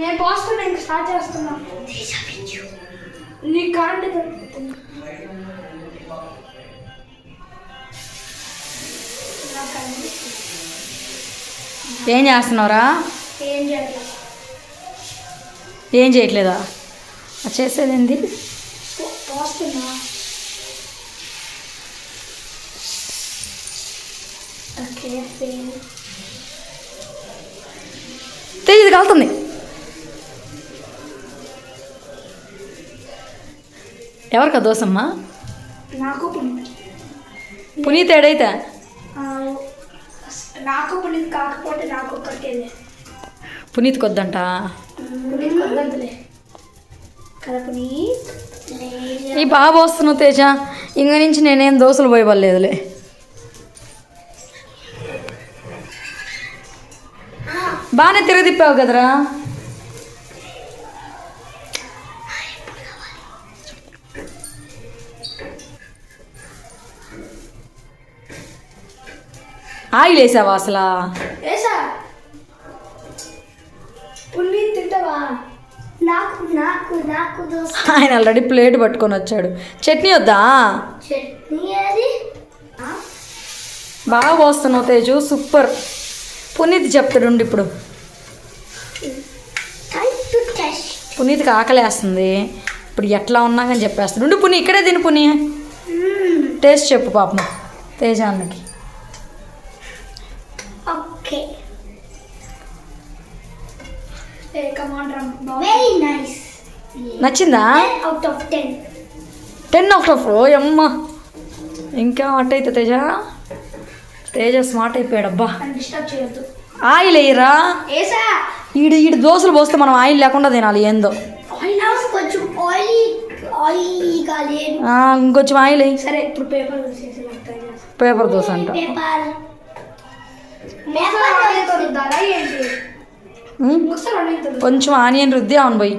నేను పోస్తున్నా, ఇంకా స్టార్ట్ చేస్తున్నా. నీ కరెంట్ దొరుకుతుంది. ఏం చేస్తున్నావురా? ఏం చేయట్లేదా? చేసేది ఏంది? పోస్తున్నా. ఇది కాలుతుంది. ఎవరికా దోసమ్మా? నాకు పునీత్ ఏడైతే నాకు పునీత్ కాకపోతే నాకు ఒక్కరికే. పునీత్కి వద్దంట. పునీత్ వద్దంతలే కదా. పునీత్ ఈ బాగా వస్తున్నావు తేజ. ఇంక నుంచి నేనేం దోశలు పోయవలేదులే. బాగానే తిరగదిప్పావు కదరా. ఆయిల్ వేసావా అసలు? పునీత్ తింటావా? నాకు నాకు నాకు దోశ. ఆయన ఆల్రెడీ ప్లేట్ పట్టుకొని వచ్చాడు. చట్నీ వద్దా? చట్నీ అది బాగా పోస్తున్నావు తేజు, సూపర్. పునీత్ చెప్తాడు ఇప్పుడు. పునీత్కి ఆకలేస్తుంది. ఇప్పుడు ఎట్లా ఉన్నా కానీ చెప్పేస్తాడు. పుని ఇక్కడే తిని. పుని టేస్ట్ చెప్పు పాపం తేజ అన్నకి. Okay, very nice. నచ్చిందా? 10 out of 10. 10 out of 10. ఓ అమ్మ, ఇంకా అట్టయితే తేజ. తేజ స్మార్ట్ అయిపోయాడు. అబ్బా, డిస్టర్బ్ చేయొద్దు. ఆయిల్ వేయరా? ఏసా ఈడు దోశలు పోస్తే మనం ఆయిల్ లేకుండా తినాలి. ఏందో కొంచెం ఆయిల్ కాదు, ఇంకొంచెం ఆయిల్ వేయి. సరే. ఇప్పుడు పేపర్ దోశ. పేపర్ దోశ అంట. ఏంటి కొంచెం ఆనియన్ రుద్ది అవును పోయి.